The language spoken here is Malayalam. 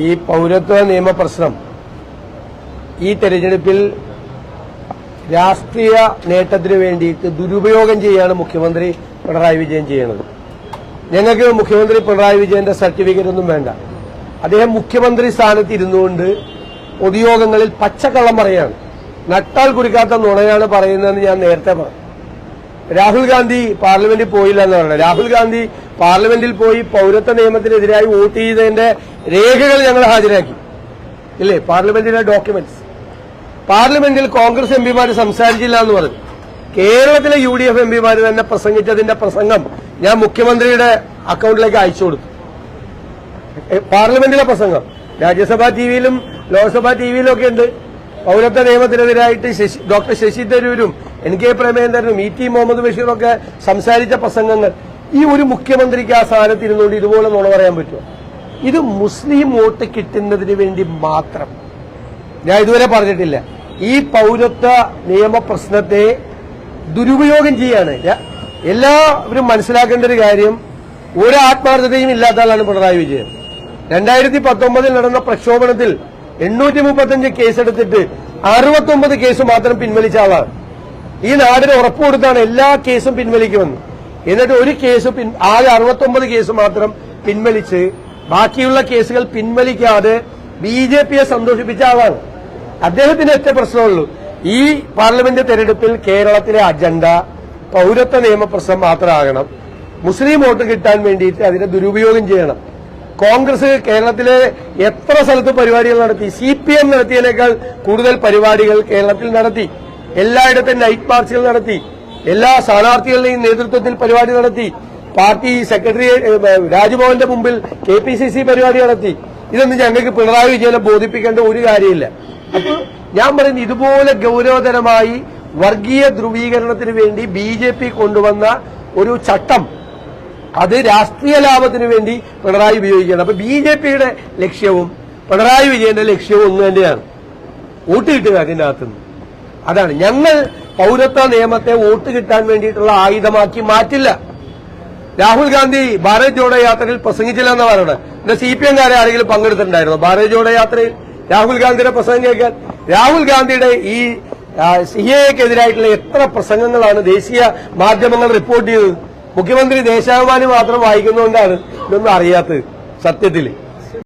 ഈ പൗരത്വ നിയമ പ്രശ്നം ഈ തെരഞ്ഞെടുപ്പിൽ രാഷ്ട്രീയ നേട്ടത്തിന് വേണ്ടിയിട്ട് ദുരുപയോഗം ചെയ്യാണ് മുഖ്യമന്ത്രി പിണറായി വിജയൻ ചെയ്യുന്നത്. ഞങ്ങൾക്ക് മുഖ്യമന്ത്രി പിണറായി വിജയന്റെ സർട്ടിഫിക്കറ്റ് ഒന്നും വേണ്ട. അദ്ദേഹം മുഖ്യമന്ത്രി സ്ഥാനത്ത് ഇരുന്നുകൊണ്ട് പൊതുയോഗങ്ങളിൽ പച്ചക്കള്ളം പറയാണ്. നട്ടാൽ കുടിക്കാത്ത നുണയാണ് പറയുന്നതെന്ന് ഞാൻ നേരത്തെ പറഞ്ഞു. രാഹുൽ ഗാന്ധി പാർലമെന്റിൽ പോയില്ല എന്ന് പറയുന്നത്. രാഹുൽ ഗാന്ധി പാർലമെന്റിൽ പോയി പൌരത്വ നിയമത്തിനെതിരായി വോട്ട് ചെയ്തതിന്റെ രേഖകൾ ഞങ്ങൾ ഹാജരാക്കി ഇല്ലേ, പാർലമെന്റിലെ ഡോക്യുമെന്റ്സ്. പാർലമെന്റിൽ കോൺഗ്രസ് എംപിമാർ സംസാരിച്ചില്ല എന്ന് പറഞ്ഞു. കേരളത്തിലെ UDF എംപിമാർ തന്നെ പ്രസംഗിച്ചതിന്റെ പ്രസംഗം ഞാൻ മുഖ്യമന്ത്രിയുടെ അക്കൌണ്ടിലേക്ക് അയച്ചു കൊടുത്തു. പാർലമെന്റിലെ പ്രസംഗം രാജ്യസഭാ ടിവിയിലും ലോക്സഭാ ടിവിയിലും ഒക്കെ ഉണ്ട്. പൌരത്വ നിയമത്തിനെതിരായിട്ട് ഡോക്ടർ ശശി തരൂരും NK പ്രേമചന്ദ്രനും ET മുഹമ്മദ് ബഷീറും ഒക്കെ സംസാരിച്ച പ്രസംഗങ്ങൾ. ഈ ഒരു മുഖ്യമന്ത്രിക്ക് ആ സ്ഥാനത്ത് ഇരുന്നുകൊണ്ട് ഇതുപോലെ നുണ പറയാൻ പറ്റുമോ? ഇത് മുസ്ലിം വോട്ട് കിട്ടുന്നതിന് വേണ്ടി മാത്രം. ഞാൻ ഇതുവരെ പറഞ്ഞിട്ടില്ല. ഈ പൌരത്വ നിയമ പ്രശ്നത്തെ ദുരുപയോഗം ചെയ്യാണ്. എല്ലാവരും മനസ്സിലാക്കേണ്ട ഒരു കാര്യം, ഒരു ആത്മാർത്ഥതയും ഇല്ലാത്ത ആളാണ് പിണറായി വിജയൻ. 2019 നടന്ന പ്രക്ഷോഭണത്തിൽ 835 കേസെടുത്തിട്ട് 69 കേസ് മാത്രം പിൻവലിച്ച ആളാണ്. ഈ നാടിന് ഉറപ്പുകൊടുത്താണ് എല്ലാ കേസും പിൻവലിക്കുമെന്ന്. എന്നിട്ട് ഒരു കേസ് ആകെ 69 കേസ് മാത്രം പിൻവലിച്ച് ബാക്കിയുള്ള കേസുകൾ പിൻവലിക്കാതെ BJPയെ സന്തോഷിപ്പിച്ച ആളാണ്. അദ്ദേഹത്തിന് ഒറ്റ പ്രശ്നമുള്ളൂ, ഈ പാർലമെന്റ് തെരഞ്ഞെടുപ്പിൽ കേരളത്തിലെ അജണ്ട പൌരത്വ നിയമപ്രശ്നം മാത്രമാകണം. മുസ്ലിം വോട്ട് കിട്ടാൻ വേണ്ടിയിട്ട് അതിനെ ദുരുപയോഗം ചെയ്യണം. കോൺഗ്രസ് കേരളത്തിലെ എത്ര സ്ഥലത്ത് പരിപാടികൾ നടത്തി? CPM നടത്തിയതിനേക്കാൾ കൂടുതൽ പരിപാടികൾ കേരളത്തിൽ നടത്തി. എല്ലായിടത്തും നൈറ്റ് മാർച്ചുകൾ നടത്തി. എല്ലാ സ്ഥാനാർത്ഥികളുടെയും നേതൃത്വത്തിൽ പരിപാടി നടത്തി. പാർട്ടി സെക്രട്ടറി രാജ്ഭവന്റെ മുമ്പിൽ KPCC പരിപാടി നടത്തി. ഇതൊന്നും ഞങ്ങൾക്ക് പിണറായി വിജയനെ ബോധിപ്പിക്കേണ്ട ഒരു കാര്യമില്ല. അപ്പോൾ ഞാൻ പറയുന്നത്, ഇതുപോലെ ഗൌരവതരമായി വർഗീയ ധ്രുവീകരണത്തിന് വേണ്ടി BJP കൊണ്ടുവന്ന ഒരു ചട്ടം അത് രാഷ്ട്രീയ ലാഭത്തിന് വേണ്ടി പിണറായി ഉപയോഗിക്കുകയാണ്. അപ്പൊ BJPയുടെ ലക്ഷ്യവും പിണറായി വിജയന്റെ ലക്ഷ്യവും ഒന്ന് തന്നെയാണ്, വോട്ട് കിട്ടുക അതിന്റെ അകത്തുനിന്ന്. അതാണ്. ഞങ്ങൾ പൌരത്വ നിയമത്തെ വോട്ട് കിട്ടാൻ വേണ്ടിയിട്ടുള്ള ആയുധമാക്കി മാറ്റില്ല. രാഹുൽ ഗാന്ധി ഭാരത് ജോഡോ യാത്രയിൽ പ്രസംഗിച്ചില്ല എന്നാ പറയുന്നത്. എന്റെ CPM-കാരെ ആരെങ്കിലും പങ്കെടുത്തിട്ടുണ്ടായിരുന്നു ഭാരത് ജോഡോ യാത്രയിൽ രാഹുൽ ഗാന്ധിയുടെ പ്രസംഗം കേൾക്കാൻ? രാഹുൽ ഗാന്ധിയുടെ ഈ CAA-ക്കെതിരായിട്ടുള്ള എത്ര പ്രസംഗങ്ങളാണ് ദേശീയ മാധ്യമങ്ങൾ റിപ്പോർട്ട് ചെയ്തത്? മുഖ്യമന്ത്രി ദേശാഭിമാനി മാത്രം വായിക്കുന്നതുകൊണ്ടാണ് ഇതൊന്നും അറിയാത്തത് സത്യത്തിൽ.